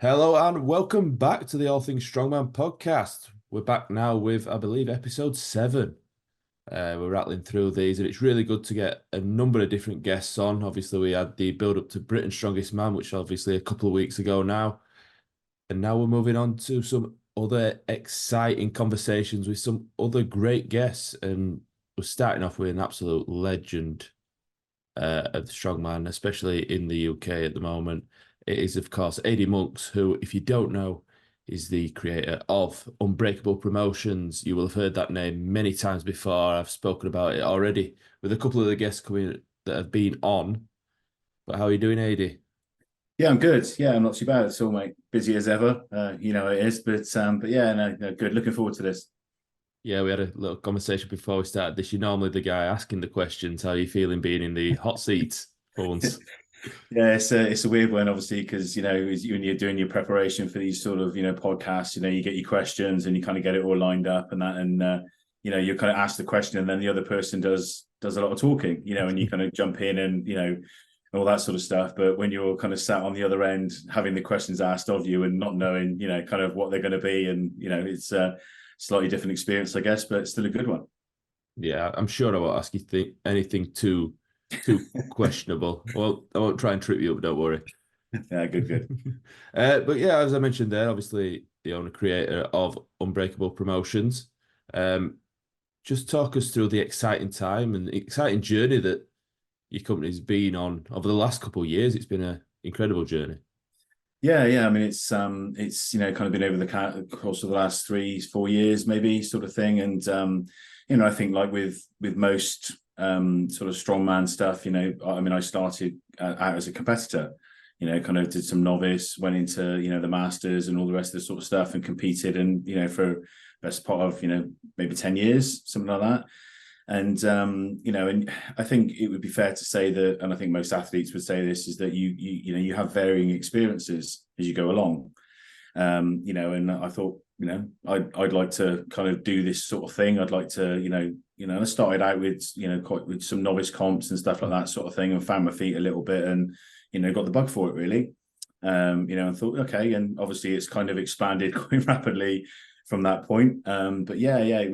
Hello and welcome back to the All Things Strongman podcast. We're back now with, I believe, episode 7. We're rattling through these, and it's really good to get a number of different guests on. Obviously, we had the build up to Britain's Strongest Man, which obviously a couple of weeks ago now. And now we're moving on to some other exciting conversations with some other great guests. And we're starting off with an absolute legend of the strongman, especially in the UK at the moment. It is, of course, Adie Monks, who, if you don't know, is the creator of Unbreakable Promotions. You will have heard that name many times before. I've spoken about it already with a couple of the guests coming that have been on. But how are you doing, Adie? Yeah, I'm good. Yeah, I'm not too bad at all, mate. Busy as ever. It is, but yeah, no, good. Looking forward to this. Yeah, we had a little conversation before we started this. You're normally the guy asking the questions. How are you feeling being in the hot seat for once? Yeah, it's a weird one, obviously, because when you're doing your preparation for these sort of podcasts, you get your questions and you kind of get it all lined up and that, and you kind of ask the question and then the other person does a lot of talking, and you kind of jump in and all that sort of stuff. But when you're kind of sat on the other end, having the questions asked of you and not knowing, kind of what they're going to be, and it's a slightly different experience, I guess, but still a good one. Yeah, I'm sure I won't ask you anything too questionable. Well, I won't try and trip you up, don't worry. Yeah, good. But yeah, as I mentioned there, obviously the owner creator of Unbreakable Promotions. Um, just talk us through the exciting time and exciting journey that your company's been on over the last couple of years. It's been an incredible journey. Yeah. I mean, it's kind of been over the course of the last 3-4 years, maybe, sort of thing. And I think like with most sort of strongman stuff, I mean, I started out as a competitor. Kind of did some novice, went into the masters and all the rest of the sort of stuff, and competed, and for best part of maybe 10 years, something like that. And I think it would be fair to say that, and I think most athletes would say this, is that you have varying experiences as you go along. And I thought, I'd like to kind of do this sort of thing. I'd like to, I started out with, quite with some novice comps and stuff like that sort of thing, and found my feet a little bit, and got the bug for it, really. And thought, okay, and obviously it's kind of expanded quite rapidly from that point. But yeah, it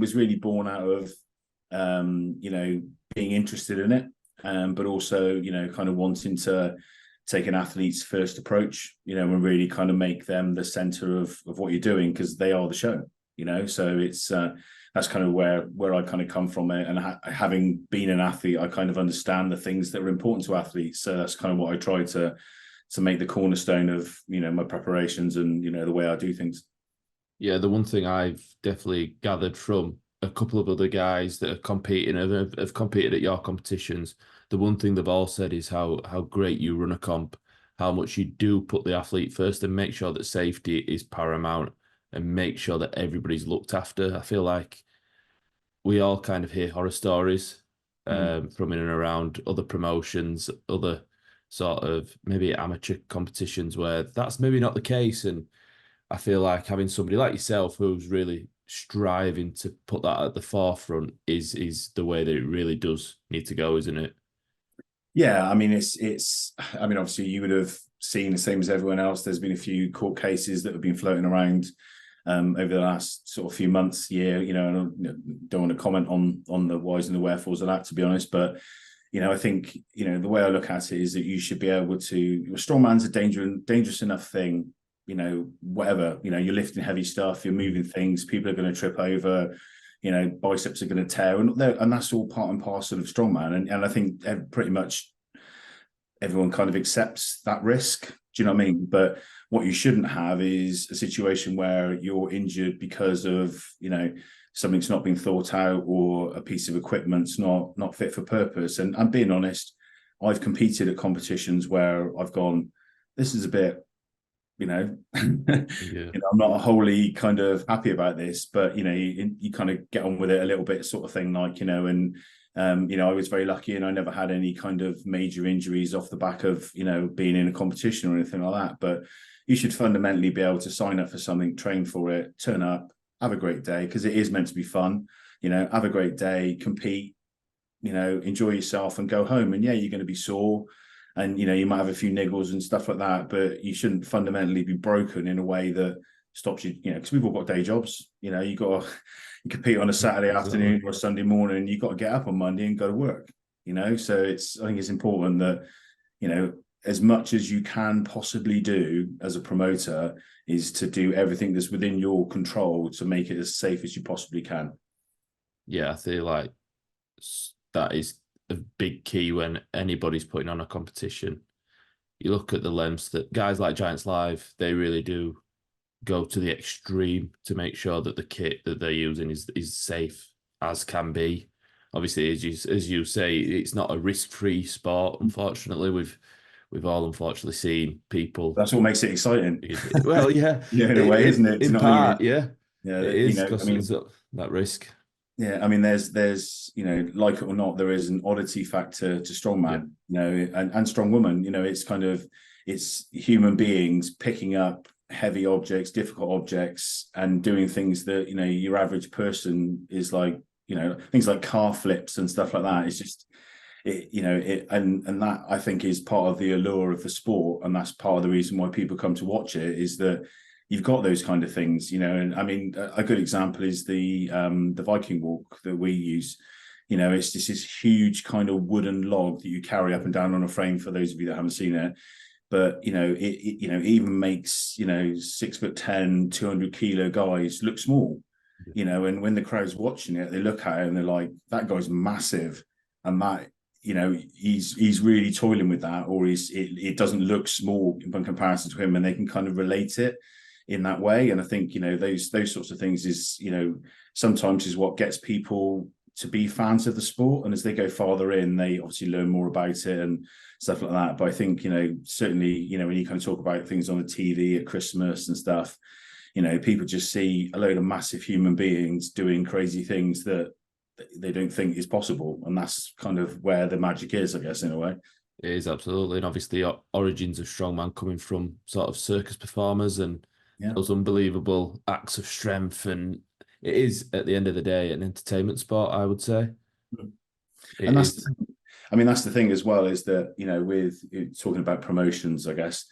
was really born out of being interested in it, but also, kind of wanting to take an athlete's first approach, and really kind of make them the center of what you're doing, because they are the show, so it's that's kind of where I kind of come from it. And having been an athlete, I kind of understand the things that are important to athletes. So that's kind of what I try to make the cornerstone of, my preparations and, the way I do things. Yeah, the one thing I've definitely gathered from a couple of other guys that are competing have competed at your competitions, the one thing they've all said is how great you run a comp, how much you do put the athlete first and make sure that safety is paramount and make sure that everybody's looked after. I feel like we all kind of hear horror stories from in and around other promotions, other sort of maybe amateur competitions where that's maybe not the case. And I feel like having somebody like yourself who's really striving to put that at the forefront is the way that it really does need to go, isn't it? Yeah, I mean, I mean, obviously you would have seen the same as everyone else. There's been a few court cases that have been floating around over the last sort of few months, year. And I don't want to comment on the whys and the wherefores of that, to be honest. But I think the way I look at it is that you should be able to. Strongman's a dangerous enough thing. Whatever, you're lifting heavy stuff, you're moving things, people are going to trip over, biceps are going to tear, and that's all part and parcel of strongman. And I think pretty much everyone kind of accepts that risk. Do you know what I mean? But what you shouldn't have is a situation where you're injured because of, something's not been thought out, or a piece of equipment's not fit for purpose. And I'm being honest, I've competed at competitions where I've gone, this is a bit, Yeah. I'm not wholly kind of happy about this, but you kind of get on with it a little bit, sort of thing, like, and I was very lucky and I never had any kind of major injuries off the back of being in a competition or anything like that. But you should fundamentally be able to sign up for something, train for it, turn up, have a great day, because it is meant to be fun. Have a great day, compete, enjoy yourself and go home. And yeah, you're going to be sore. and you might have a few niggles and stuff like that, but you shouldn't fundamentally be broken in a way that stops you, because we've all got day jobs. You got to you compete on a Saturday afternoon or a Sunday morning. You've got to get up on Monday and go to work. So I think it's important that as much as you can possibly do as a promoter is to do everything that's within your control to make it as safe as you possibly can. Yeah, I feel like that is a big key when anybody's putting on a competition. You look at the lengths that guys like Giants Live, they really do go to the extreme to make sure that the kit that they're using is safe as can be. Obviously, as you say, it's not a risk-free sport. Unfortunately, we've all unfortunately seen people. That's what makes it exciting. Well, yeah, in a way, isn't it? In part, yeah, yeah, it is because there's that risk. Yeah, I mean, there's like it or not, there is an oddity factor to strongman, and strong woman. It's human beings picking up heavy objects, difficult objects, and doing things that your average person is like, things like car flips and stuff like that. It's just and that I think is part of the allure of the sport, and that's part of the reason why people come to watch it, is that you've got those kind of things, and I mean, a good example is the Viking walk that we use. It's just this huge kind of wooden log that you carry up and down on a frame, for those of you that haven't seen it. But it even makes 6'10", 200-kilo guys look small. And when the crowd's watching it, they look at it and they're like, that guy's massive, and that he's really toiling with that, or it doesn't look small in comparison to him, and they can kind of relate it in that way. And I think those sorts of things is sometimes is what gets people to be fans of the sport, and as they go farther in, they obviously learn more about it and stuff like that. But I think certainly when you kind of talk about things on the TV at Christmas and stuff, people just see a load of massive human beings doing crazy things that they don't think is possible, and that's kind of where the magic is, I guess, in a way. It is, absolutely. And obviously origins of strongman coming from sort of circus performers and those unbelievable acts of strength, and it is at the end of the day an entertainment sport, I would say. And that's the thing as well, is that with talking about promotions, I guess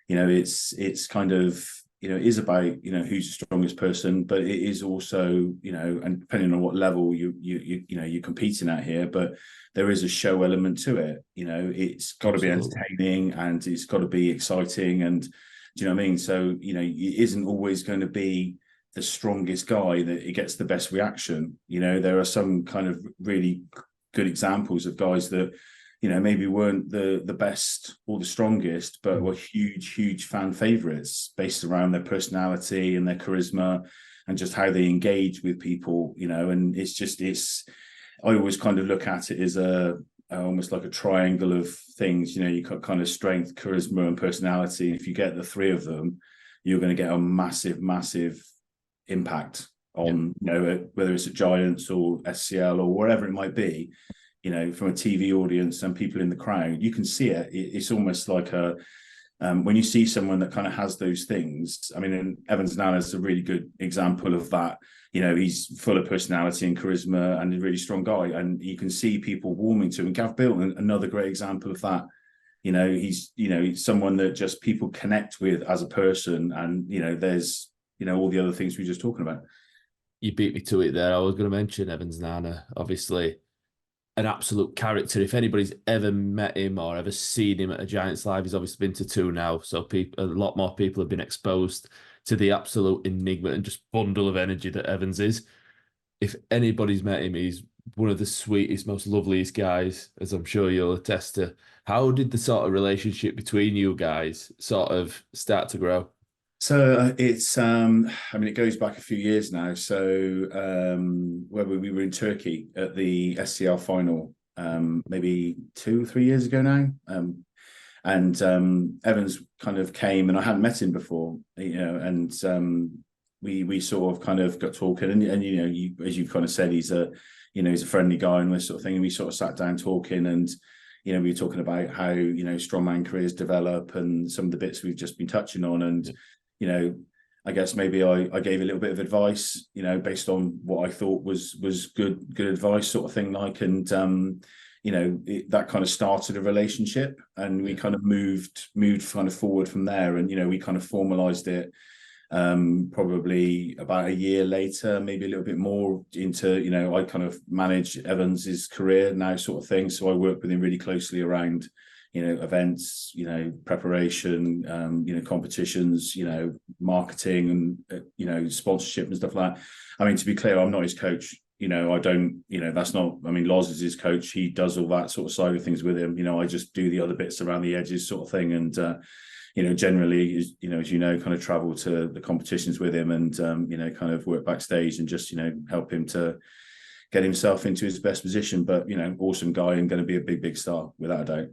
it's kind of it is about who's the strongest person, but it is also and depending on what level you're competing at here, but there is a show element to it. It's got to be entertaining, and it's got to be exciting, and do you know what I mean? So it isn't always going to be the strongest guy that it gets the best reaction. There are some kind of really good examples of guys that maybe weren't the best or the strongest, but were huge fan favorites based around their personality and their charisma and just how they engage with people, and I always kind of look at it as almost like a triangle of things. You've got kind of strength, charisma, and personality. If you get the three of them, you're going to get a massive impact on, whether it's at Giants or SCL or wherever it might be. From a TV audience and people in the crowd, you can see it. It's almost like when you see someone that kind of has those things. I mean, and Evans Nana is a really good example of that. He's full of personality and charisma and a really strong guy, and you can see people warming to him. And Gav Bilton, another great example of that. He's someone that just people connect with as a person, and there's all the other things we were just talking about. You beat me to it there. I was going to mention Evans Nana, obviously an absolute character. If anybody's ever met him or ever seen him at a Giants Live, he's obviously been to two now, so a lot more people have been exposed to the absolute enigma and just bundle of energy that Evans is. If anybody's met him, he's one of the sweetest, most loveliest guys, as I'm sure you'll attest to. How did the sort of relationship between you guys sort of start to grow? So it's, it goes back a few years now. So where we were in Turkey at the SCL final, maybe 2 or 3 years ago now. And Evans kind of came, and I hadn't met him before, and we sort of kind of got talking, and as you've kind of said, he's a friendly guy and this sort of thing. And we sort of sat down talking, and we were talking about how strongman careers develop and some of the bits we've just been touching on, and I guess maybe I gave a little bit of advice, based on what I thought was good advice, sort of thing, like, and that kind of started a relationship, and we kind of moved kind of forward from there. And, we kind of formalized it probably about a year later, maybe a little bit more into, I kind of manage Evans's career now, sort of thing. So I work with him really closely around, events, preparation, competitions, marketing and, sponsorship and stuff like that. I mean, to be clear, I'm not his coach. I don't, that's not, I mean, Loz is his coach. He does all that sort of side of things with him. I just do the other bits around the edges sort of thing. And, generally, as kind of travel to the competitions with him and, kind of work backstage and just, help him to get himself into his best position. But, awesome guy and going to be a big, big star without a doubt.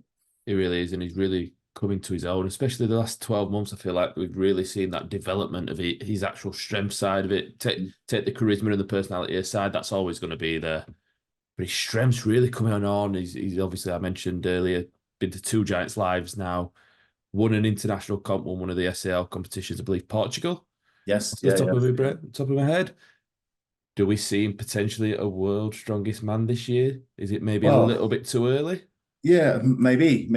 He really is. And he's really coming to his own, especially the last 12 months. I feel like we've really seen that development of his actual strength side of it. Take the charisma and the personality aside, that's always going to be there. But his strength's really coming on. He's obviously, I mentioned earlier, been to 2 Giants Lives now, won an international comp, won one of the SCL competitions, I believe, Portugal. Yes. Off the top of my head. Do we see him potentially a world strongest man this year? Is it maybe a little bit too early? Yeah, maybe.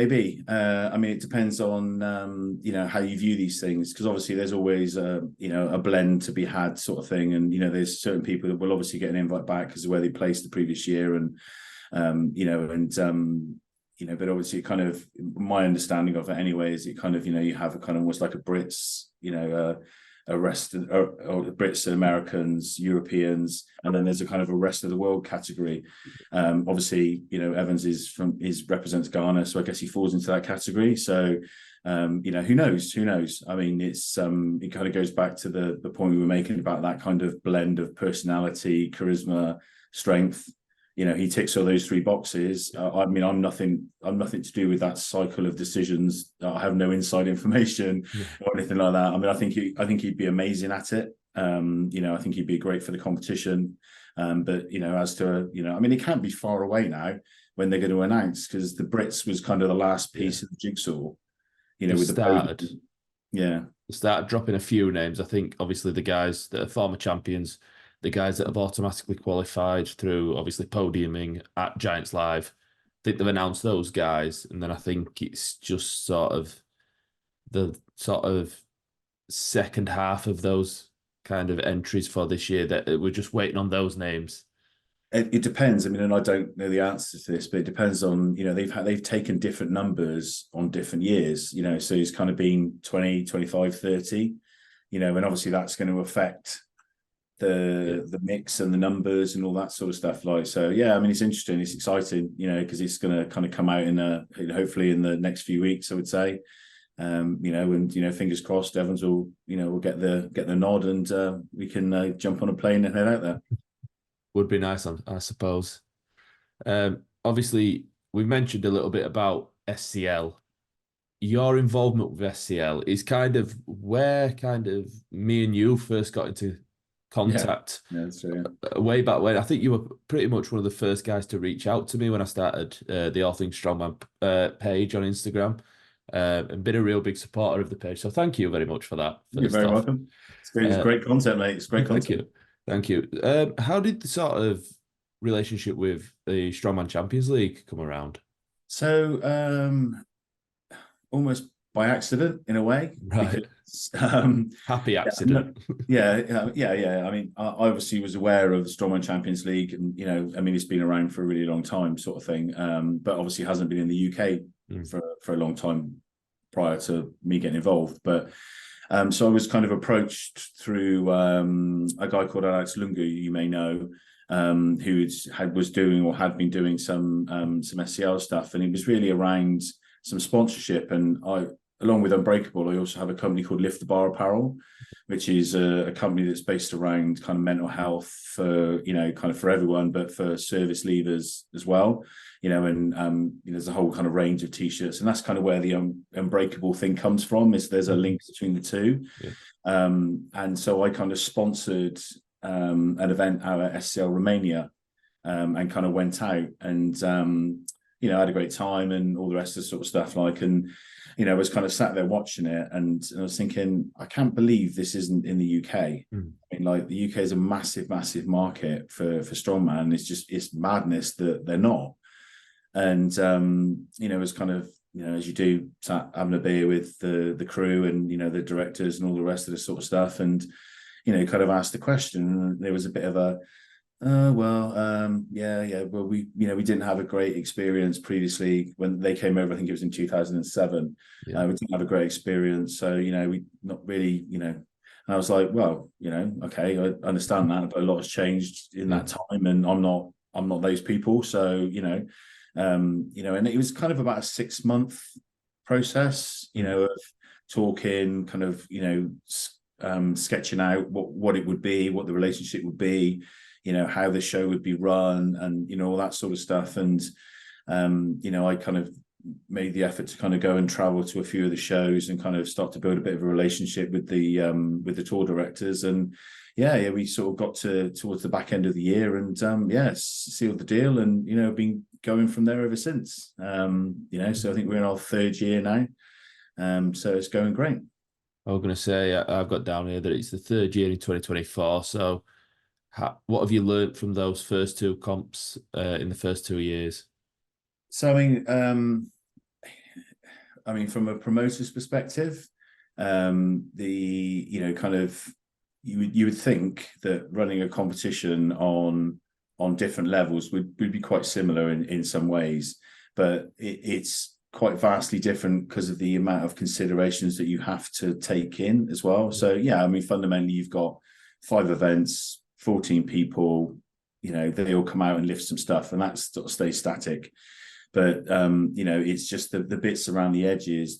I mean, it depends on how you view these things, because obviously there's always a blend to be had, sort of thing, and there's certain people that will obviously get an invite back because of where they placed the previous year, and but obviously it kind of, my understanding of it anyway is it kind of you have a kind of almost like a Brits, a rest of, or Brits and Americans, Europeans, and then there's a kind of a rest of the world category. Obviously, Evans represents Ghana, so I guess he falls into that category. So, who knows? I mean, it's it kind of goes back to the point we were making about that kind of blend of personality, charisma, strength. He ticks all those 3 boxes. I mean, I'm nothing to do with that cycle of decisions. I have no inside information or anything like that. I mean, I think he'd be amazing at it. I think he'd be great for the competition. But as to I mean, it can't be far away now when they're going to announce, because the Brits was kind of the last piece of the jigsaw. With started dropping a few names. I think obviously the guys that are former champions, the guys that have automatically qualified through obviously podiuming at Giants Live, I think they've announced those guys. And then I think it's just the second half of those kind of entries for this year that we're just waiting on those names. It depends. I mean, and I don't know the answer to this, but it depends on, they've taken different numbers on different years, so it's kind of been 20, 25, 30, and obviously that's going to affect the mix and the numbers and all that sort of stuff. So yeah, I mean, it's interesting, it's exciting, because it's going to kind of come out in hopefully in the next few weeks, I would say. And fingers crossed Evans will get the nod, and we can jump on a plane and head out there. Would be nice, I suppose. Obviously we mentioned a little bit about SCL. Your involvement with SCL is kind of where me and you first got into contact. Yeah, that's true. Way back when. I think you were pretty much one of the first guys to reach out to me when I started the All Things Strongman page on Instagram, and been a real big supporter of the page. So thank you very much for that. You're very welcome. It's great content, mate. It's great content. Thank you. How did the sort of relationship with the Strongman Champions League come around? So almost by accident in a way, right? Because, happy accident. Yeah. I mean, I obviously was aware of the Strongman Champions League, and I mean, it's been around for a really long time, sort of thing. But obviously hasn't been in the UK for a long time prior to me getting involved. But so I was kind of approached through a guy called Alex Lungu, you may know, who had been doing some SCL stuff, and it was really around some sponsorship. And I, along with Unbreakable, I also have a company called Lift the Bar Apparel, which is a company that's based around kind of mental health for, kind of for everyone, but for service leavers as well, and there's a whole kind of range of t-shirts, and that's kind of where the Unbreakable thing comes from, is there's a link between the two. And so I kind of sponsored an event out at SCL Romania, and kind of went out and I had a great time and all the rest of the sort of stuff, and I was kind of sat there watching it, and I was thinking, I can't believe this isn't in the UK. I mean, like, the UK is a massive market for strongman. It's madness that they're not. and it was kind of, as you do, sat having a beer with the crew and the directors and all the rest of this sort of stuff, and kind of asked the question. And there was a bit of a well, we didn't have a great experience previously when they came over. I think it was in 2007. We didn't have a great experience, so we not really, and I was like, well, okay, I understand that, but a lot has changed in that time, and I'm not those people. So and it was kind of about a 6-month process, of talking, kind of sketching out what it would be, what the relationship would be, how the show would be run, and all that sort of stuff. And I kind of made the effort to kind of go and travel to a few of the shows and kind of start to build a bit of a relationship with the tour directors. And we sort of got towards the back end of the year, and sealed the deal, and been going from there ever since. So I think we're in our 3rd year now, so it's going great. I was going to say, I've got down here that it's the 3rd year in 2024. So what have you learned from those first 2 comps in the first 2 years? So I mean, from a promoter's perspective, the kind of you would think that running a competition on different levels would be quite similar in some ways, but it's quite vastly different because of the amount of considerations that you have to take in as well. So I mean, fundamentally, you've got 5 events, 14 people, they all come out and lift some stuff, and that sort of stays static. But it's just the bits around the edges,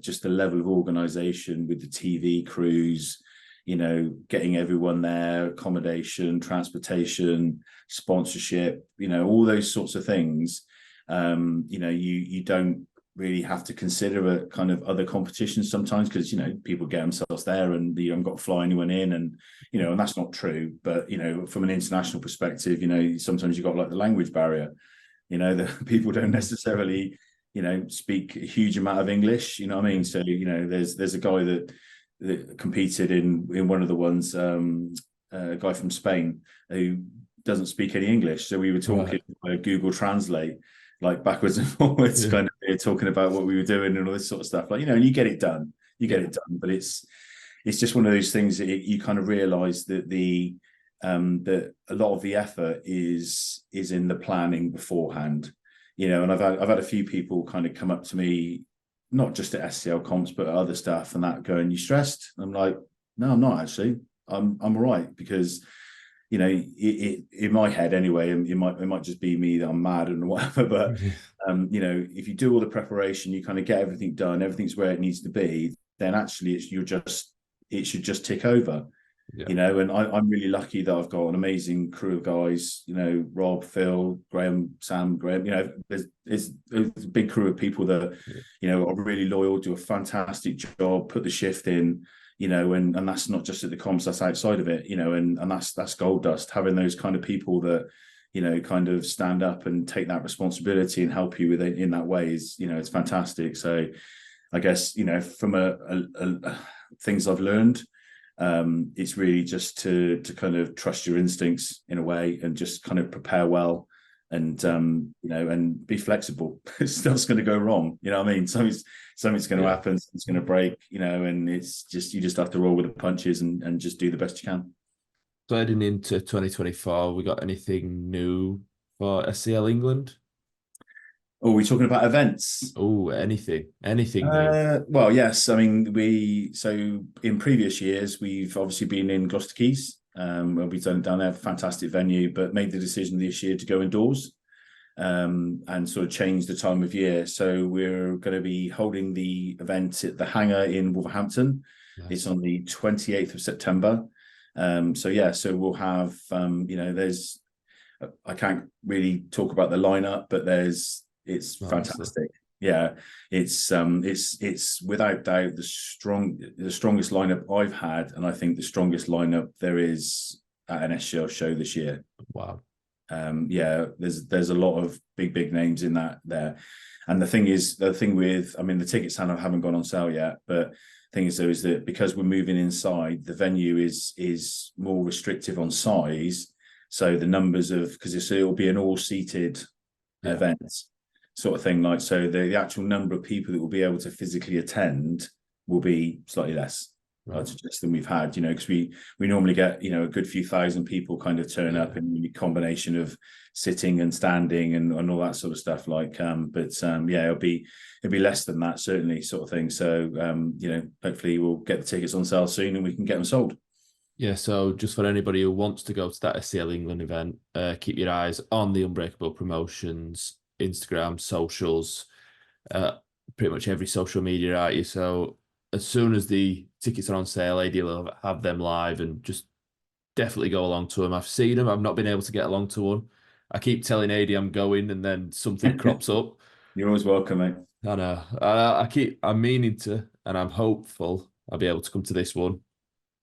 just the level of organization with the TV crews, getting everyone there, accommodation, transportation, sponsorship, all those sorts of things. You don't really have to consider a kind of other competitions sometimes, because people get themselves there and you haven't got to fly anyone in, and and that's not true. But from an international perspective, sometimes you've got like the language barrier. The people don't necessarily speak a huge amount of English, what I mean? So there's a guy that competed in one of the ones, a guy from Spain who doesn't speak any English, so we were talking Google Translate, like backwards and forwards, kind of talking about what we were doing and all this sort of stuff, like and you get it done, but it's just one of those things that you kind of realize that that a lot of the effort is in the planning beforehand, and I've had a few people kind of come up to me, not just at SCL comps but other stuff, and that going, "You stressed?" I'm like, "No, I'm not actually. I'm all right," because in my head anyway, and it might just be me that I'm mad and whatever, but if you do all the preparation, you kind of get everything done, everything's where it needs to be, then actually it should just tick over. And I'm really lucky that I've got an amazing crew of guys, Rob, Phil, Graham, Sam, Graham, there's a big crew of people that are really loyal, do a fantastic job, put the shift in, and that's not just at the comps, that's outside of it, and that's gold dust, having those kind of people that kind of stand up and take that responsibility and help you with it in that way is, it's fantastic. So I guess from a things I've learned, it's really just to kind of trust your instincts in a way, and just kind of prepare well, and and be flexible. Stuff's going to go wrong, what I mean? Something's going to happen, it's going to break, and it's just, you just have to roll with the punches and just do the best you can. So heading into 2024, we got anything new for SCL England? Oh, we're talking about events. Oh, anything new? Well, yes. I mean, so in previous years, we've obviously been in Gloucester Keys, where we've done it down there, fantastic venue, but made the decision this year to go indoors, and sort of change the time of year. So we're going to be holding the event at the Hangar in Wolverhampton. Nice. It's on the 28th of September. So we'll have, there's, I can't really talk about the lineup, but it's fantastic. Yeah, it's without doubt the strongest lineup I've had, and I think the strongest lineup there is at an SCL show this year. Wow. There's a lot of big names in that there, and the thing with, I mean, the tickets haven't gone on sale yet, but the thing is though, is that because we're moving inside, the venue is more restrictive on size, so the numbers of, because it'll be an all-seated event. sort of thing. Like, so the actual number of people that will be able to physically attend will be slightly less. Right. Just than we've had, because we normally get, a good few thousand people kind of turn up in a combination of sitting and standing and all that sort of stuff. Like, it'll be less than that, certainly, sort of thing. So, hopefully we'll get the tickets on sale soon and we can get them sold. Yeah, so just for anybody who wants to go to that SCL England event, keep your eyes on the Unbreakable Promotions, Instagram, socials, pretty much every social media at you. So as soon as the tickets are on sale, Adie will have them live, and just definitely go along to them. I've seen them. I've not been able to get along to one. I keep telling Adie I'm going, and then something crops up. You're always welcome, mate. I know. I'm meaning to, and I'm hopeful I'll be able to come to this one.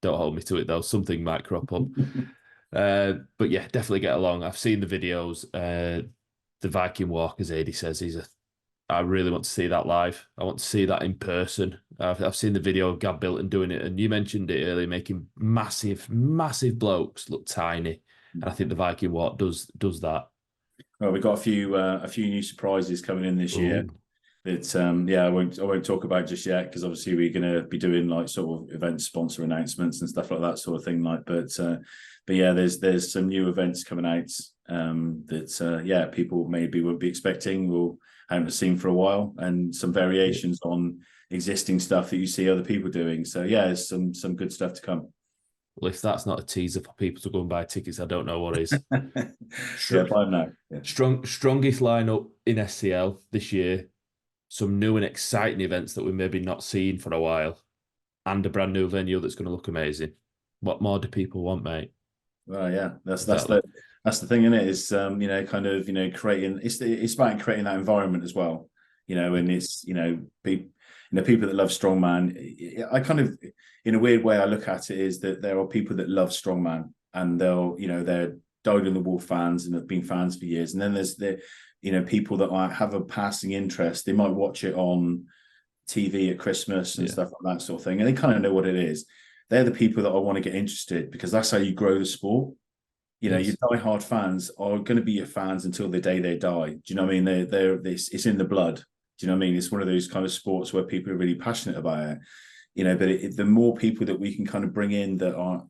Don't hold me to it though. Something might crop up. But yeah, definitely get along. I've seen the videos. The Viking walk, as Adie says, I really want to see that live. I want to see that in person. I've seen the video of Gab Bilton doing it, and you mentioned it earlier, making massive blokes look tiny. And I think the Viking walk does that. Well, we've got a few new surprises coming in this year. It's I won't talk about just yet, because obviously we're going to be doing like sort of event sponsor announcements and stuff like that sort of thing. Like, but yeah, there's some new events coming out that people maybe won't be expecting or haven't seen for a while, and some variations on existing stuff that you see other people doing. So yeah, there's some good stuff to come. Well, if that's not a teaser for people to go and buy tickets, I don't know what is. Buy them now. Yeah. Strongest lineup in SCL this year. Some new and exciting events that we've maybe not seen for a while, and a brand new venue that's going to look amazing. What more do people want, mate? Well, yeah, that's the thing, isn't it? Is creating. It's about creating that environment as well. And it's people that love strongman. I kind of, in a weird way, I look at it is that there are people that love strongman, and they're dyed in the wool fans and have been fans for years, and then there's the people that might have a passing interest. They might watch it on TV at Christmas and stuff like that sort of thing, and they kind of know what it is. They're the people that I want to get interested, because that's how you grow the sport. Your die-hard fans are going to be your fans until the day they die. Do you know what I mean? It's in the blood. Do you know what I mean? It's one of those kind of sports where people are really passionate about it. But the more people that we can kind of bring in that are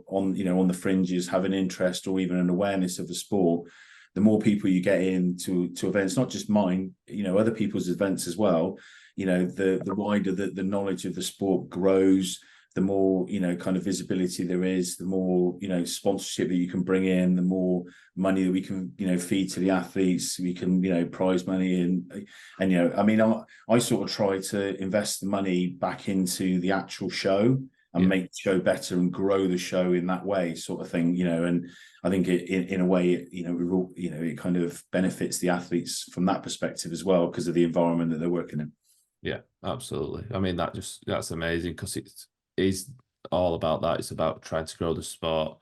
on on the fringes, have an interest or even an awareness of the sport, the more people you get into events, not just mine, other people's events as well. The wider the knowledge of the sport grows, the more kind of visibility there is, the more sponsorship that you can bring in, the more money that we can feed to the athletes. We can prize money and I mean, I sort of try to invest the money back into the actual show and make the show better and grow the show in that way, sort of thing. And I think in a way, it kind of benefits the athletes from that perspective as well, because of the environment that they're working in. Yeah, absolutely. I mean, that's amazing, because it is all about that. It's about trying to grow the sport.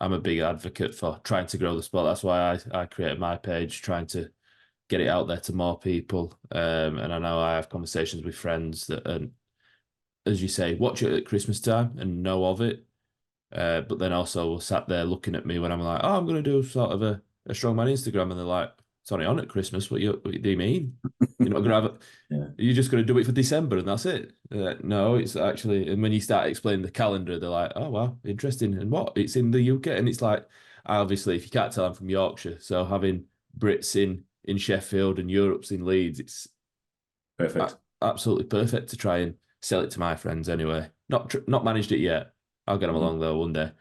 I'm a big advocate for trying to grow the sport. That's why I created my page, trying to get it out there to more people. And I know I have conversations with friends that, as you say, watch it at Christmas time and know of it. But then also sat there looking at me when I'm like, oh, I'm going to do sort of a Strongman Instagram. And they're like, it's only on at Christmas. What do you mean? You're not going to have it. You're just going to do it for December and that's it. No, it's actually, and when you start explaining the calendar, they're like, oh, wow, interesting. And what? It's in the UK. And it's like, obviously, if you can't tell, I'm from Yorkshire. So having Brits in Sheffield and Europe's in Leeds, it's perfect. Absolutely perfect to try and sell it to my friends anyway. Not managed it yet. I'll get them along though one day.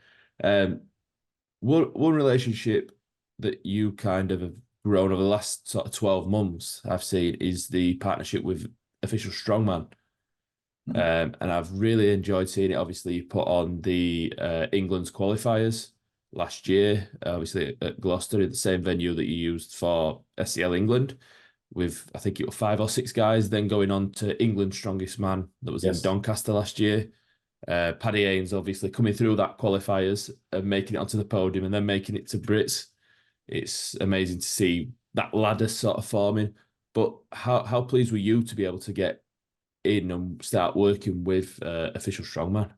One relationship that you kind of have grown over the last sort of 12 months, I've seen, is the partnership with Official Strongman. And I've really enjoyed seeing it. Obviously, you put on the England's qualifiers last year, obviously at Gloucester, in the same venue that you used for SCL England, with I think it was 5 or 6 guys, then going on to England's Strongest Man that was in Doncaster last year. Paddy Haynes obviously coming through that qualifiers and making it onto the podium and then making it to Brits. It's amazing to see that ladder sort of forming. But how pleased were you to be able to get in and start working with Official Strongman?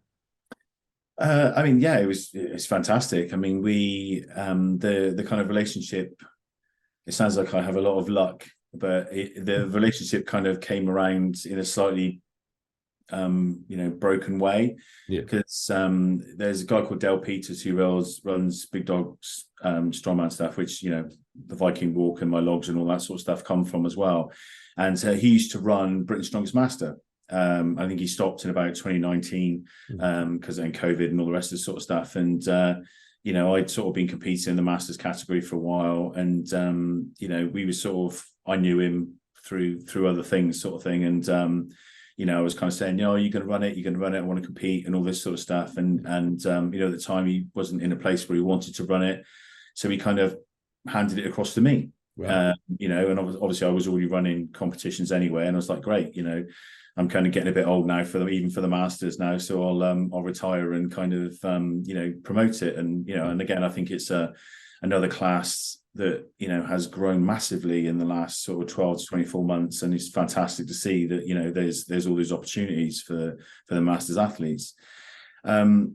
I mean, yeah, it's fantastic. I mean, we the kind of relationship, it sounds like I have a lot of luck but the relationship kind of came around in a slightly broken way, because there's a guy called Dale Peters who runs Big Dog's strongman stuff, which the Viking Walk and my logs and all that sort of stuff come from as well. And he used to run Britain's Strongest Master. I think he stopped in about 2019 because then COVID and all the rest of the sort of stuff. And I'd sort of been competing in the Masters category for a while, and we were sort of, I knew him through other things, sort of thing. And I was kind of saying, you're going to run it, I want to compete and all this sort of stuff. And at the time he wasn't in a place where he wanted to run it. So he kind of handed it across to me. Right. And obviously I was already running competitions anyway. And I was like, great, I'm kind of getting a bit old now even for the Masters now. So I'll retire and kind of, promote it. And, and again, I think it's another class that, has grown massively in the last sort of 12 to 24 months. And it's fantastic to see that, there's all these opportunities for the Masters athletes. Obviously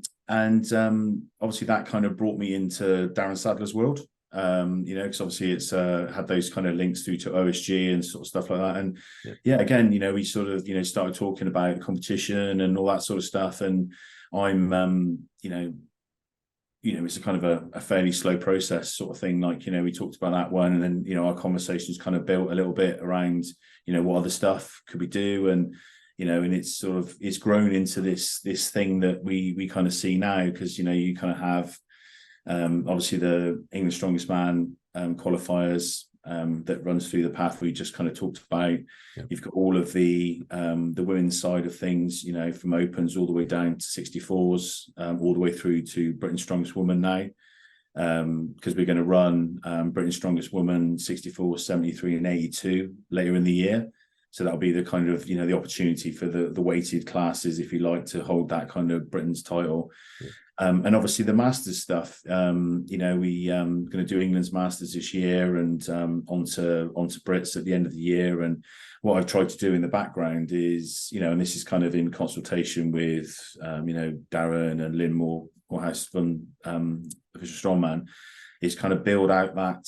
that kind of brought me into Darren Sadler's world. Because obviously it's had those kind of links through to OSG and sort of stuff like that. And again, we sort of, started talking about competition and all that sort of stuff. And I'm, it's a kind of a fairly slow process sort of thing. Like, we talked about that one, and then, our conversations kind of built a little bit around, what other stuff could we do? And, and it's grown into this thing that we kind of see now, because, you kind of have, obviously the England Strongest Man qualifiers that runs through the path we just kind of talked about. You've got all of the women's side of things, from opens all the way down to 64s, all the way through to Britain's Strongest Woman now, because we're going to run Britain's Strongest Woman 64, 73 and 82 later in the year. So that'll be the kind of, the opportunity for the weighted classes, if you like, to hold that kind of Britain's title. And obviously the Masters stuff, we going to do England's Masters this year, and onto Brits at the end of the year. And what I've tried to do in the background is, and this is kind of in consultation with, Darren and Lynn Morehouse from Official Strongman, is kind of build out that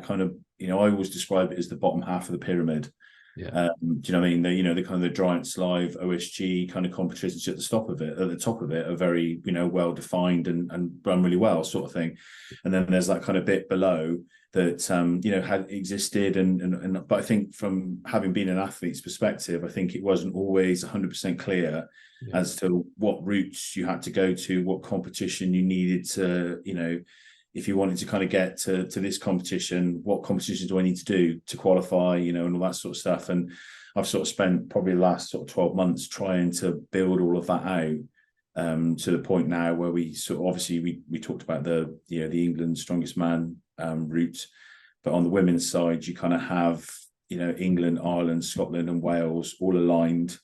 kind of, I always describe it as the bottom half of the pyramid. Do you know what I mean? The kind of the Giants Live OSG kind of competitions at the top of it are very, well defined and run really well, sort of thing. And then there's that kind of bit below that had existed, but I think from having been an athlete's perspective, I think it wasn't always 100% clear as to what routes you had to go to, what competition you needed to, if you wanted to kind of get to this competition, what competitions do I need to do to qualify, and all that sort of stuff. And I've sort of spent probably the last sort of 12 months trying to build all of that out, to the point now where we sort of, obviously we talked about the England Strongest Man route, but on the women's side, you kind of have, England, Ireland, Scotland and Wales all aligned,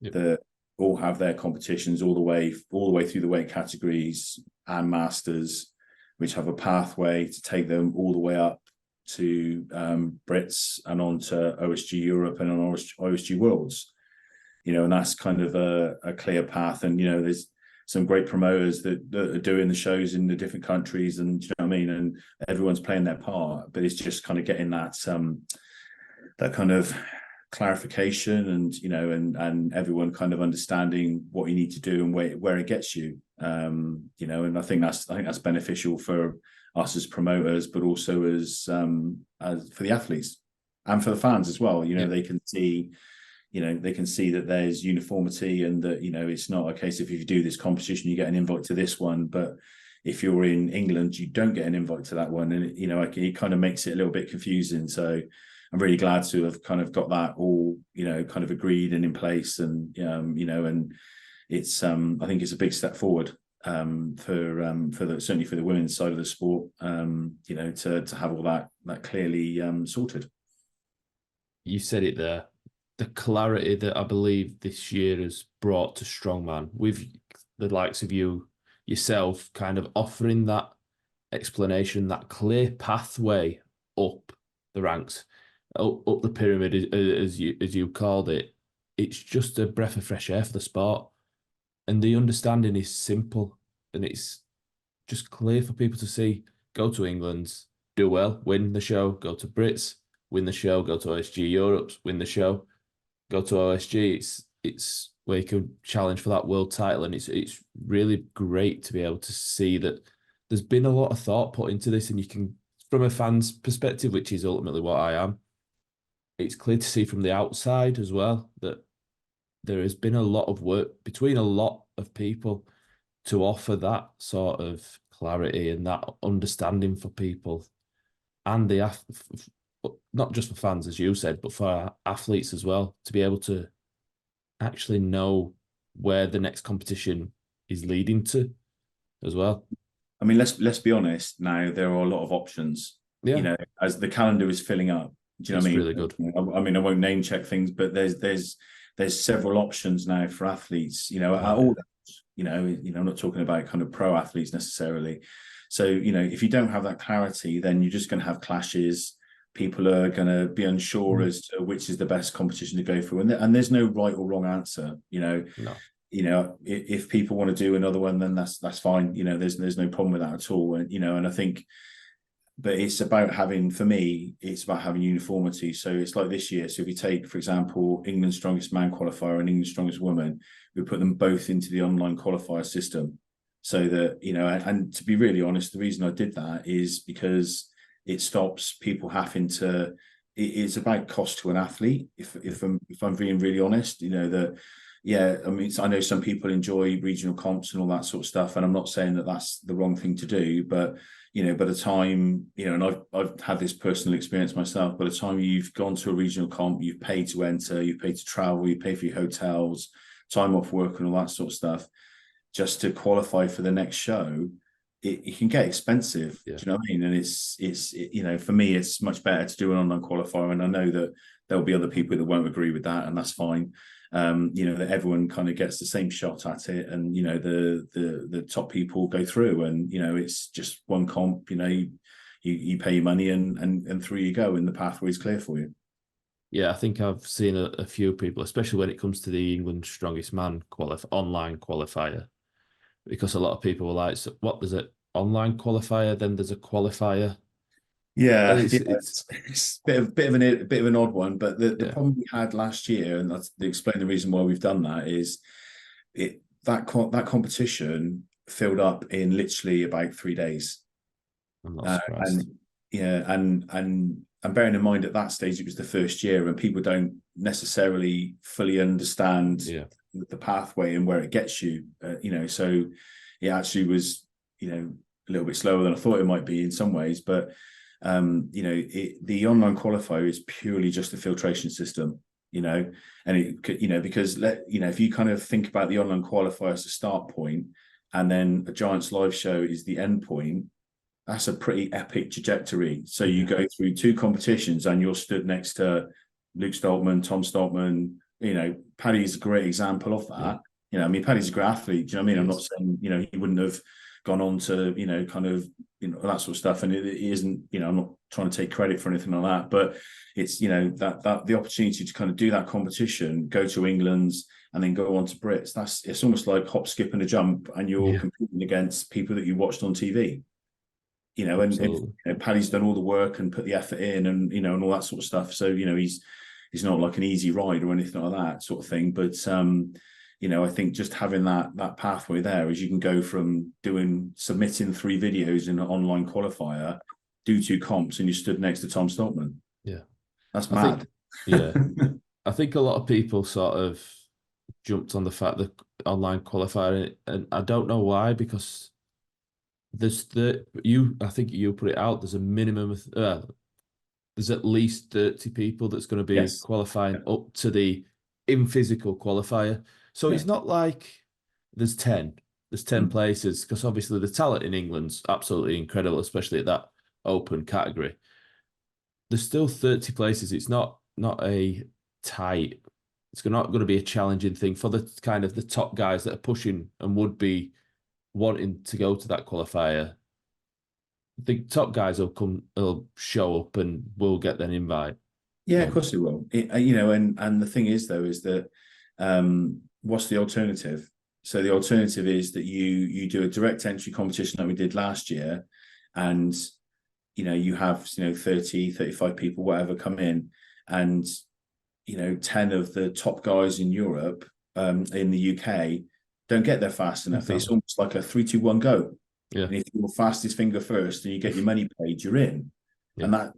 that all have their competitions all the way through the weight categories and Masters, which have a pathway to take them all the way up to Brits and on to OSG Europe and on OSG Worlds, and that's kind of a clear path. And, there's some great promoters that are doing the shows in the different countries, and you know what I mean? And everyone's playing their part, but it's just kind of getting that kind of clarification and, and everyone kind of understanding what you need to do and where it gets you. And I think that's beneficial for us as promoters, but also as for the athletes and for the fans as well. They can see, that there's uniformity, and that, it's not a case of if you do this competition, you get an invite to this one, but if you're in England, you don't get an invite to that one. And, it kind of makes it a little bit confusing. So I'm really glad to have kind of got that all, kind of agreed and in place. And, and it's, I think it's a big step forward certainly for the women's side of the sport, to have all that clearly sorted. You said it there, the clarity that I believe this year has brought to Strongman, with the likes of yourself kind of offering that explanation, that clear pathway up the ranks, up the pyramid, as you called it. It's just a breath of fresh air for the sport. And the understanding is simple, and it's just clear for people to see. Go to England, do well, win the show, go to Brits, win the show, go to OSG Europe, win the show, go to OSG. It's where you can challenge for that world title, and it's really great to be able to see that there's been a lot of thought put into this, and you can, from a fan's perspective, which is ultimately what I am, it's clear to see from the outside as well that there has been a lot of work between a lot of people to offer that sort of clarity and that understanding for people, and not just for fans, as you said, but for athletes as well, to be able to actually know where the next competition is leading to as well. I mean, let's be honest. Now there are a lot of options. Yeah, You know, as the calendar is filling up. Do you know what I mean? Really good. I mean, I won't name check things, but there's several options now for athletes. You know, at all levels. You know, I'm not talking about kind of pro athletes necessarily. So, you know, if you don't have that clarity, then you're just going to have clashes. People are going to be unsure as to which is the best competition to go through, and there's no right or wrong answer. No. You know, if people want to do another one, then that's fine. You know, there's no problem with that at all. And you know, and I think, but it's about having, for me, it's about having uniformity. So it's like this year. So if you take, for example, England's Strongest Man qualifier and England's Strongest Woman, we put them both into the online qualifier system. So that, you know, and to be really honest, the reason I did that is because it stops people having to. It's about cost to an athlete. If I'm being really honest, you know that. Yeah, I mean, I know some people enjoy regional comps and all that sort of stuff, and I'm not saying that that's the wrong thing to do, but you know, by the time, you know, and I've had this personal experience myself. By the time you've gone to a regional comp, you've paid to enter, you've paid to travel, you pay for your hotels, time off work, and all that sort of stuff, just to qualify for the next show. It can get expensive. Yeah. Do you know what I mean? And it's you know, for me, it's much better to do an online qualifier, and I know that there'll be other people that won't agree with that, and that's fine. You know, that everyone kind of gets the same shot at it, and you know, the top people go through, and you know, it's just one comp. You know, you pay your money, and through you go, and the pathway is clear for you. Yeah, I think I've seen a few people, especially when it comes to the England Strongest Man online qualifier, because a lot of people were like, so what, there's an online qualifier, then there's a qualifier. Yeah, And it's a bit of an odd one, but the yeah. problem we had last year, and that's to explain the reason why we've done that, is that competition filled up in literally about 3 days. I'm not surprised. And yeah, and bearing in mind at that stage it was the first year, and people don't necessarily fully understand the pathway and where it gets you. You know, so it actually was, you know, a little bit slower than I thought it might be in some ways, but you know, the online qualifier is purely just a filtration system, you know, and it, you know, because you know, if you kind of think about the online qualifier as a start point, and then a Giants live show is the end point, that's a pretty epic trajectory. So you go through 2 competitions, and you're stood next to Luke Stoltman, Tom Stoltman. You know, Paddy's a great example of that. Yeah. You know, I mean, Paddy's a great athlete. Do you know what I mean? I'm not saying, you know, he wouldn't have gone on to, you know, kind of, you know, that sort of stuff. And it isn't, you know, I'm not trying to take credit for anything like that, but it's, you know, that the opportunity to kind of do that competition, go to England's, and then go on to Brits. It's almost like hop, skip, and a jump, and you're competing against people that you watched on TV. You know, and you know, Paddy's done all the work and put the effort in, and you know, and all that sort of stuff. So you know, he's not like an easy ride or anything like that sort of thing. But you know, I think just having that pathway there, is you can go from submitting 3 videos in an online qualifier, do 2 comps, and you stood next to Tom Stoltman. Yeah, that's mad. I think a lot of people sort of jumped on the fact that online qualifier, and I don't know why, because I think you put it out, there's a minimum of there's at least 30 people that's going to be qualifying up to the in physical qualifier. So it's not like there's 10 places, because obviously the talent in England's absolutely incredible, especially at that open category. There's still 30 places. It's not a tight, it's not going to be a challenging thing for the kind of the top guys that are pushing and would be wanting to go to that qualifier. I think top guys will show up and will get an invite. Yeah, of course they will. You know, and the thing is though, is that what's the alternative? So the alternative is that you do a direct entry competition like we did last year, and you have 30, 35 people, whatever, come in, and 10 of the top guys in Europe, in the UK, don't get there fast enough. It's almost like a 3-2-1 go. Yeah. And if you're fastest finger first and you get your money paid, you're in. Yeah. And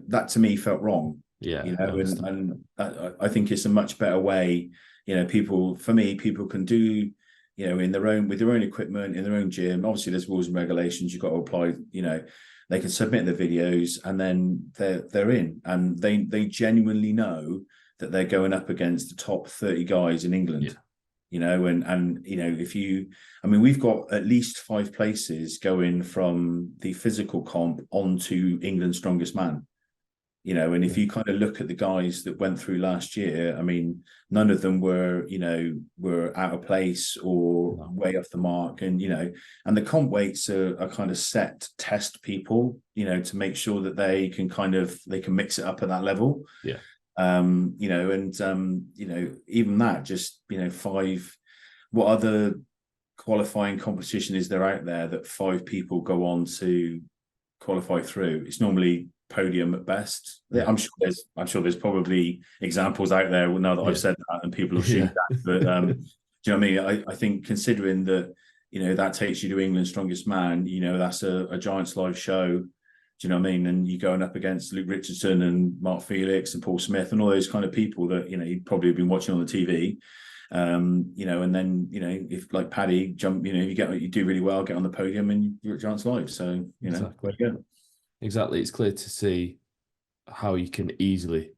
that to me felt wrong. Yeah. And I think it's a much better way. People can do, with their own equipment, in their own gym. Obviously, there's rules and regulations you've got to apply. They can submit their videos, and then they're in, and they genuinely know that they're going up against the top 30 guys in England. Yeah. We've got at least 5 places going from the physical comp onto England's strongest man. If you kind of look at the guys that went through last year, none of them were out of place or way off the mark. And the comp weights are kind of set to test people, to make sure that they can mix it up at that level. Yeah. Even that, just 5. What other qualifying competition is there out there that 5 people go on to qualify through? It's normally podium at best. Yeah. I'm sure there's probably examples out there now that I've said that, and people have seen that. But do you know what I mean? I think considering that that takes you to England's strongest man, that's a Giants live show. Do you know what I mean? And you're going up against Luke Richardson and Mark Felix and Paul Smith and all those kind of people that you'd probably have been watching on the TV. And then if like Paddy jump, you do really well, get on the podium, and you're at Giants live. So exactly. There you go. Exactly. It's clear to see how you can easily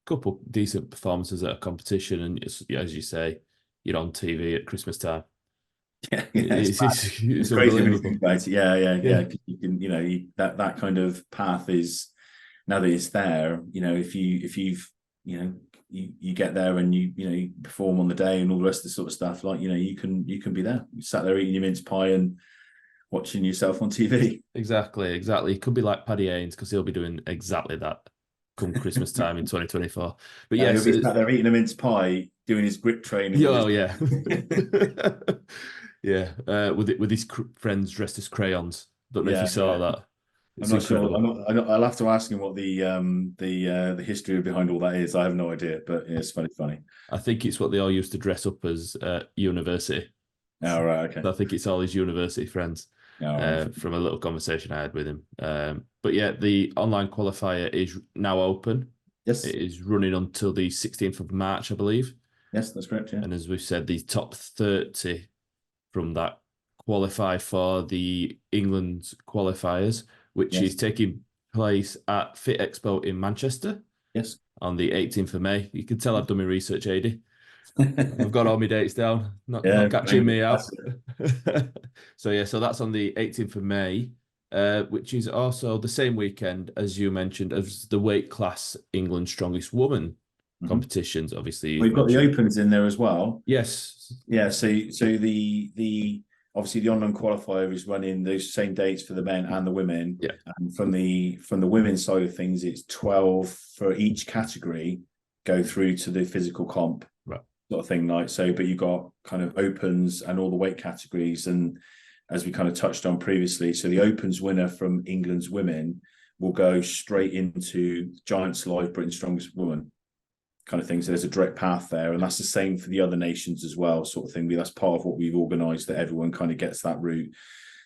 couple decent performances at a competition, and as you say, you're on TV at Christmas time. Yeah, it's crazy when you think about it. Yeah. You can, that kind of path is, now that it's there, if you've you get there and you perform on the day and all the rest of the sort of stuff, like you can be there. You sat there eating your mince pie and watching yourself on TV. Exactly. It could be like Paddy Haynes, because he'll be doing exactly that come Christmas time in 2024. But he'll be sat there eating a mince pie, doing his grip training. Yeah. With his friends dressed as crayons. Don't know if you saw that. I'm not sure. I'll have to ask him what the history behind all that is. I have no idea, but it's funny. I think it's what they all used to dress up as university. Oh, right, okay. I think it's all his university friends. From a little conversation I had with him. But yeah, the online qualifier is now open. Yes. It is running until the 16th of March, I believe. Yes, that's correct. Yeah. And as we've said, the top 30 from that qualify for the England qualifiers, which is taking place at Fit Expo in Manchester. Yes. On the 18th of May. You can tell I've done my research, Adie. I've got all my dates down, not catching me out. So that's on the 18th of May, which is also the same weekend, as you mentioned, as the weight class England Strongest Woman competitions. Obviously, we've got the Opens in there as well. Yes. Yeah. So the obviously the online qualifier is running those same dates for the men and the women. Yeah. And from the women's side of things, it's 12 for each category go through to the physical comp. Right. Sort of thing, like so, but you got kind of Opens and all the weight categories, and as we kind of touched on previously, so the Opens winner from England's women will go straight into Giants Live Britain's Strongest Woman kind of thing. So there's a direct path there, and that's the same for the other nations as well, sort of thing. That's part of what we've organised, that everyone kind of gets that route.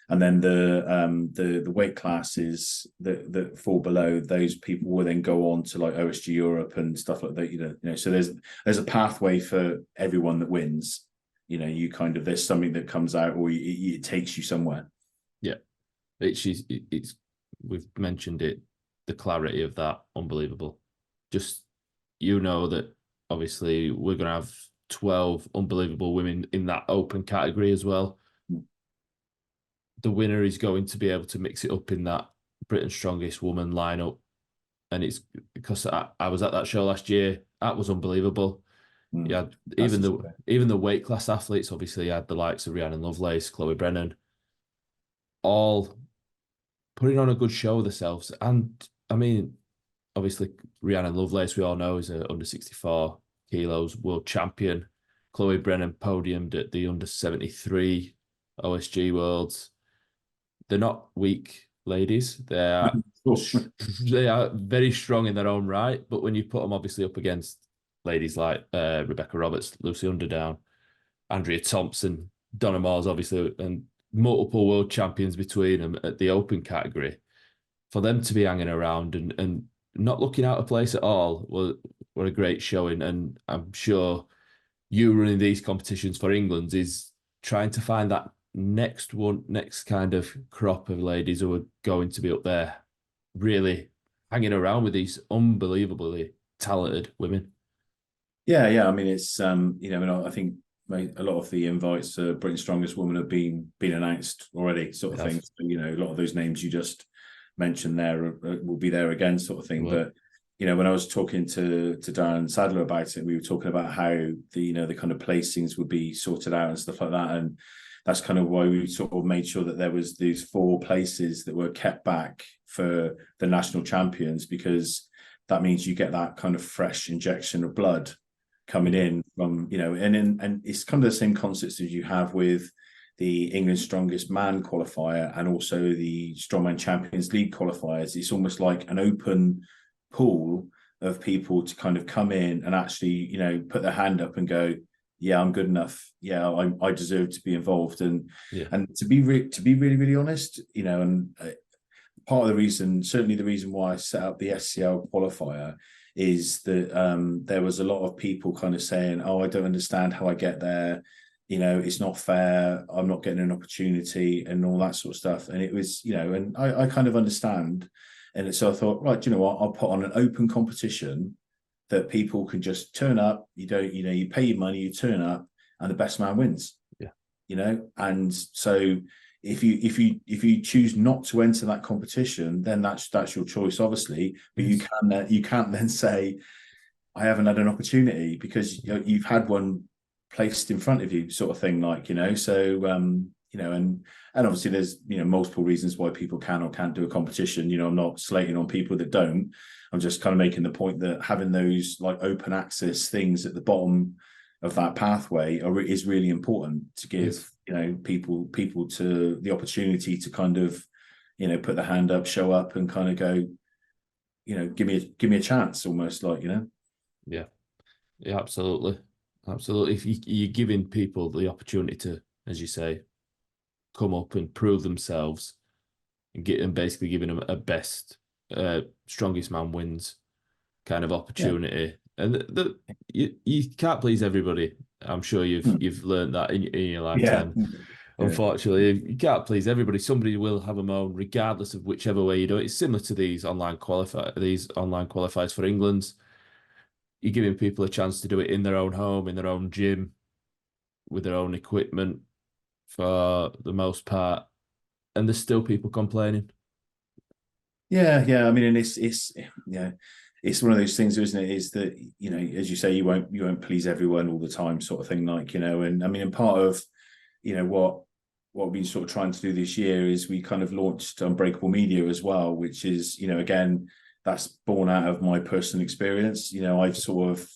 And then the weight classes that fall below, those people will then go on to like OSG Europe and stuff like that. So there's a pathway for everyone that wins. There's something that comes out, or it takes you somewhere. Yeah, it's we've mentioned it. The clarity of that, unbelievable. Just that obviously we're gonna have 12 unbelievable women in that open category as well. The winner is going to be able to mix it up in that Britain's Strongest Woman lineup. And it's because I was at that show last year. That was unbelievable. Yeah, even the weight class athletes, obviously, you had the likes of Rhiannon Lovelace, Chloe Brennan, all putting on a good show of themselves. And obviously, Rhiannon Lovelace, we all know, is a under 64 kilos world champion. Chloe Brennan podiumed at the under 73 OSG Worlds. They're not weak ladies. They are very strong in their own right, but when you put them obviously up against ladies like Rebecca Roberts, Lucy Underdown, Andrea Thompson, Donna Moores, obviously, and multiple world champions between them at the open category, for them to be hanging around and not looking out of place at all were a great showing. And I'm sure you running these competitions for England is trying to find that next kind of crop of ladies who are going to be up there really hanging around with these unbelievably talented women. Yeah. I mean, it's I think a lot of the invites to Britain's Strongest Woman have been announced already, sort of thing. So, a lot of those names you just mentioned there will be there again, sort of thing. Well, but when I was talking to Darren Sadler about it, we were talking about how the kind of placings would be sorted out and stuff like that, and that's kind of why we sort of made sure that there was these 4 places that were kept back for the national champions, because that means you get that kind of fresh injection of blood coming in from, and it's kind of the same concepts as you have with the England Strongest Man qualifier and also the Strongman Champions League qualifiers. It's almost like an open pool of people to kind of come in and actually, put their hand up and go, yeah, I'm good enough. Yeah, I deserve to be involved. And to be really, really honest, and part of the reason, certainly the reason why I set up the SCL qualifier, is that there was a lot of people kind of saying, oh, I don't understand how I get there. It's not fair. I'm not getting an opportunity and all that sort of stuff. And it was, and I kind of understand. And so I thought, right, you know what? I'll put on an open competition that people can just turn up. You pay your money, you turn up, and the best man wins. Yeah. And so if you choose not to enter that competition, then that's your choice, obviously. But you can't then say, I haven't had an opportunity, because you've had one placed in front of you, sort of thing, like, so and obviously there's multiple reasons why people can or can't do a competition. I'm not slating on people that don't. I'm just kind of making the point that having those like open access things at the bottom of that pathway is really important to give people to the opportunity to kind of put their hand up, show up, and kind of go, give me a chance, almost, like. Yeah, absolutely. If you're giving people the opportunity to, as you say, come up and prove themselves, and basically giving them a best strongest man wins kind of opportunity. And you can't please everybody. I'm sure you've learned that in your lifetime. Yeah. Unfortunately, you can't please everybody. Somebody will have a moan, regardless of whichever way you do it. It's similar to these online qualifiers for England. You're giving people a chance to do it in their own home, in their own gym, with their own equipment, for the most part, and there's still people complaining. Yeah. I mean, and it's one of those things, isn't it? Is that as you say, you won't please everyone all the time, sort of thing, like. And I mean, and part of what we've been sort of trying to do this year is we kind of launched Unbreakable Media as well, which is again, that's born out of my personal experience. I've sort of,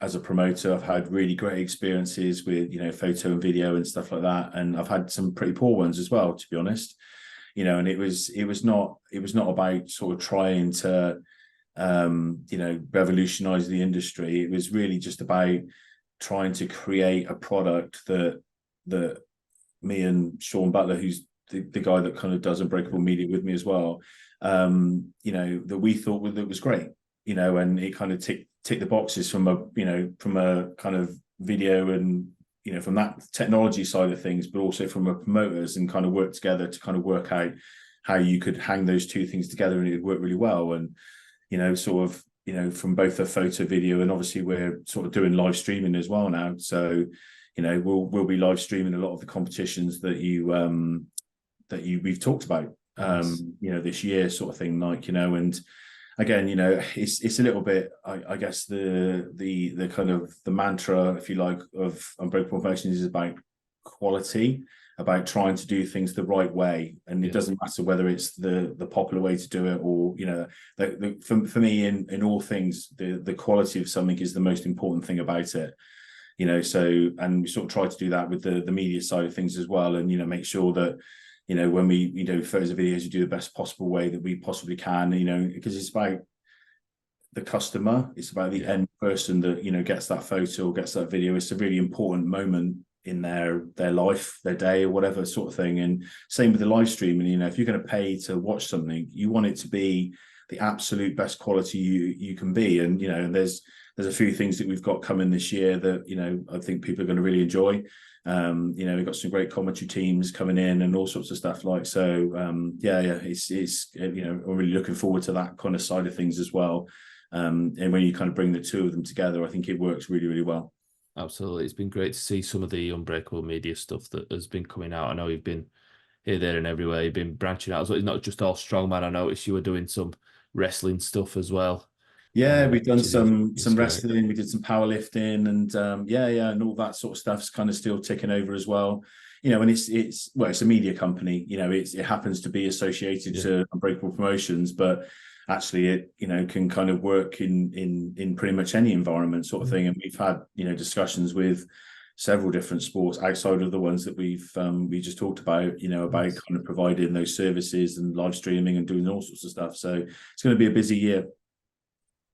as a promoter, I've had really great experiences with photo and video and stuff like that, and I've had some pretty poor ones as well, to be honest. And it was not about sort of trying to revolutionize the industry. It was really just about trying to create a product that me and Sean Butler, who's the guy that kind of does Unbreakable Media with me as well, that we thought that was great, and it kind of ticked the boxes from a kind of video and from that technology side of things, but also from a promoters, and kind of work together to kind of work out how you could hang those two things together, and it would work really well. And sort of from both the photo, video, and obviously we're sort of doing live streaming as well now, so we'll be live streaming a lot of the competitions that we've talked about this year, sort of thing, like. And again, it's a little bit, I guess the kind of the mantra, if you like, of Unbreakable Promotions is about quality, about trying to do things the right way. And it doesn't matter whether it's the popular way to do it, or for me, in all things, the quality of something is the most important thing about it. So, and we sort of try to do that with the media side of things as well, and make sure that when we, photos and videos, we do the best possible way that we possibly can, because it's about the customer, it's about the end person that, gets that photo or gets that video. It's a really important moment in their life, their day, or whatever sort of thing. And same with the live stream. And, if you're going to pay to watch something, you want it to be the absolute best quality you can be. And, there's a few things that we've got coming this year that, I think people are going to really enjoy. We've got some great commentary teams coming in and all sorts of stuff so. It's I'm really looking forward to that kind of side of things as well. And when you kind of bring the two of them together, I think it works really, really well. Absolutely. It's been great to see some of the Unbreakable media stuff that has been coming out. I know you've been here, there, and everywhere. You've been branching out as well. It's not just all strongman. I noticed you were doing some wrestling stuff as well. Yeah, we've done some great. wrestling. We did some powerlifting, and and all that sort of stuff's kind of still ticking over as well. And it's a media company. It happens to be associated to Unbreakable Promotions, but actually it can kind of work in pretty much any environment sort of thing. And we've had discussions with several different sports outside of the ones that we just talked about, about kind of providing those services and live streaming and doing all sorts of stuff. So it's going to be a busy year.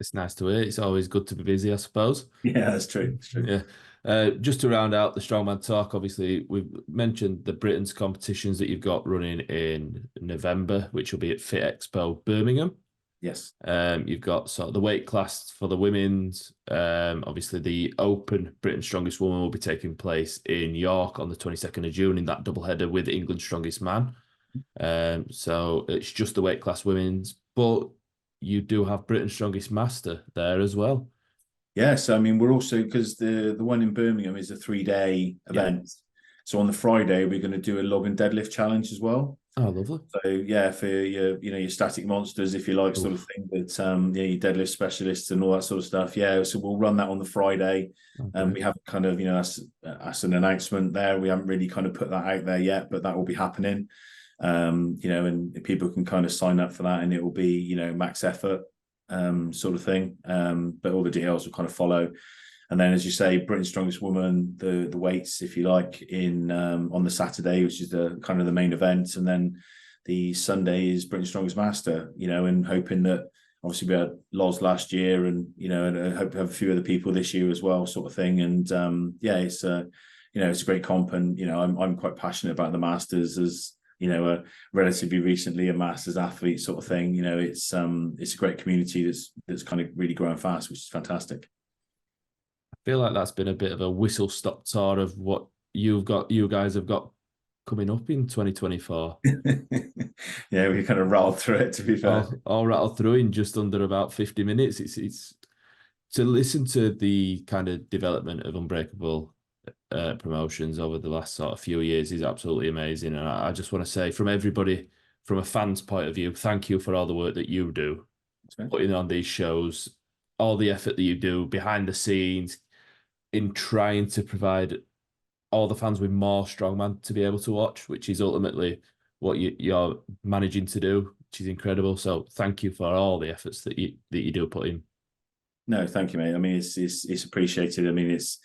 It's nice to hear. It's always good to be busy, I suppose. Yeah, that's true. That's true. Yeah. Just to round out the strongman talk, obviously we've mentioned the Britain's competitions that you've got running in November, which will be at Fit Expo Birmingham. Yes. You've got sort of the weight class for the women's. Obviously, the Open Britain's Strongest Woman will be taking place in York on the 22nd of June in that doubleheader with England's Strongest Man. So it's just the weight class women's, but you do have Britain's Strongest Master there as well. Yes, I mean, we're also, because the one in Birmingham is a 3-day event. So on the Friday, we're going to do a log and deadlift challenge as well. Oh, lovely. So yeah, for your static monsters, if you like, sort of thing, but your deadlift specialists and all that sort of stuff. Yeah, so we'll run that on the Friday. And we have kind of, that's an announcement there. We haven't really kind of put that out there yet, but that will be happening. And people can kind of sign up for that, and it will be, max effort sort of thing. But all the details will kind of follow. And then, as you say, Britain's Strongest Woman, the weights, if you like, in on the Saturday, which is the kind of the main event, and then the Sunday is Britain's Strongest Master. And hoping that, obviously we had Loz last year, and and I hope to have a few other people this year as well, sort of thing. And it's it's a great comp, and I'm quite passionate about the Masters as relatively recently a Masters athlete sort of thing. It's a great community that's kind of really growing fast, which is fantastic. I feel like that's been a bit of a whistle stop tour of what you guys have got coming up in 2024. Yeah, we kind of rattled through it, to be fair. All rattled through in just under about 50 minutes. It's to listen to the kind of development of Unbreakable Promotions over the last sort of few years is absolutely amazing. And I just want to say, from everybody, from a fan's point of view, thank you for all the work that you do, putting on these shows, all the effort that you do behind the scenes, in trying to provide all the fans with more strongman to be able to watch, which is ultimately what you're managing to do, which is incredible. So thank you for all the efforts that you do put in. No, thank you, mate. I mean, it's appreciated. I mean, it's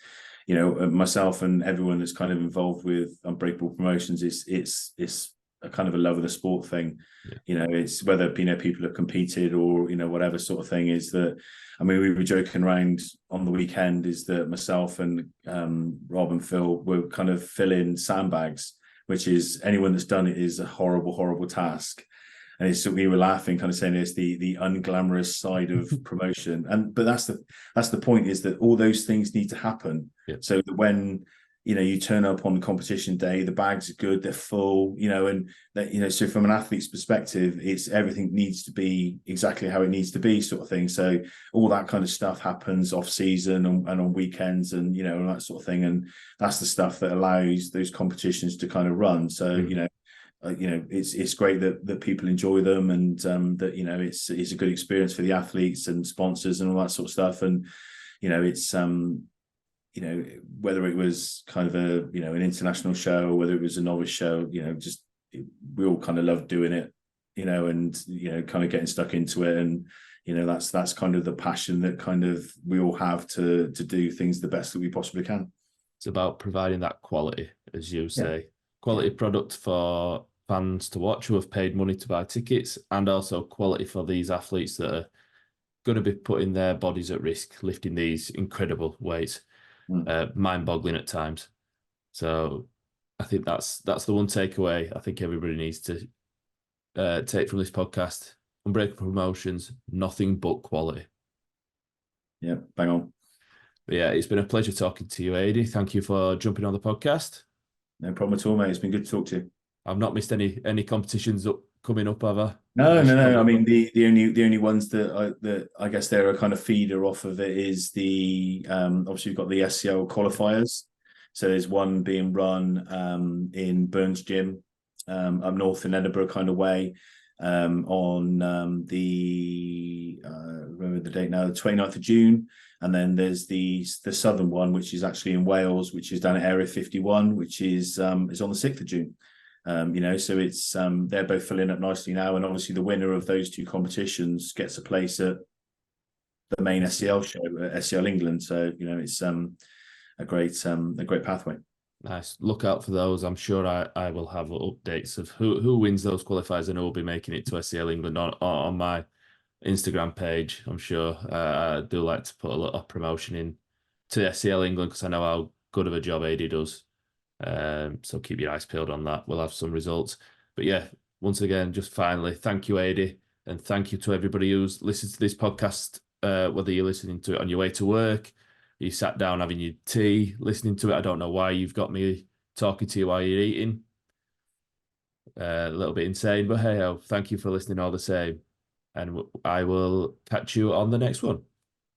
myself and everyone that's kind of involved with Unbreakable Promotions. It's a kind of a love of the sport thing. It's whether people have competed or whatever sort of thing. Is that, I mean, we were joking around on the weekend, is that myself and Rob and Phil were kind of filling sandbags, which is, anyone that's done it is a horrible task. And we were laughing, kind of saying it's the unglamorous side of promotion. But that's the point, is that all those things need to happen. So that when you turn up on the competition day, the bags are good, they're full, and that, so from an athlete's perspective, it's everything needs to be exactly how it needs to be, sort of thing. So all that kind of stuff happens off season and on weekends, and and that sort of thing. And that's the stuff that allows those competitions to kind of run. So it's great that people enjoy them, and that it's a good experience for the athletes and sponsors and all that sort of stuff. And it's whether it was kind of an international show, or whether it was a novice show, we all kind of loved doing it, and kind of getting stuck into it. And that's kind of the passion that kind of we all have to do things the best that we possibly can. It's about providing that quality, as you say, quality product for fans to watch who have paid money to buy tickets, and also quality for these athletes that are going to be putting their bodies at risk, lifting these incredible weights, mind-boggling at times. So I think that's the one takeaway I think everybody needs to take from this podcast. Unbreakable Promotions, nothing but quality. Yeah, bang on. But yeah, it's been a pleasure talking to you, Adie. Thank you for jumping on the podcast. No problem at all, mate. It's been good to talk to you. I've not missed any competitions coming up, have I? No. I mean, the only ones that I guess they're a kind of feeder off of it is the obviously you've got the SCL qualifiers. So there's one being run in Burns Gym up north in Edinburgh kind of way on the remember the date now, the 29th of June. And then there's the southern one, which is actually in Wales, which is down at Area 51, which is on the 6th of June. So it's they're both filling up nicely now, and obviously the winner of those two competitions gets a place at the main SCL show at SCL England. So it's a great pathway. Nice. Look out for those. I'm sure I will have updates of who wins those qualifiers, and who will be making it to SCL England on my Instagram page. I'm sure I do like to put a lot of promotion in to SCL England because I know how good of a job Adie does. So keep your eyes peeled on that. We'll have some results. But yeah, once again, just finally, thank you, Adie, and thank you to everybody who's listened to this podcast, whether you're listening to it on your way to work, you sat down having your tea, listening to it. I don't know why you've got me talking to you while you're eating. A little bit insane, but hey, thank you for listening all the same. And I will catch you on the next one.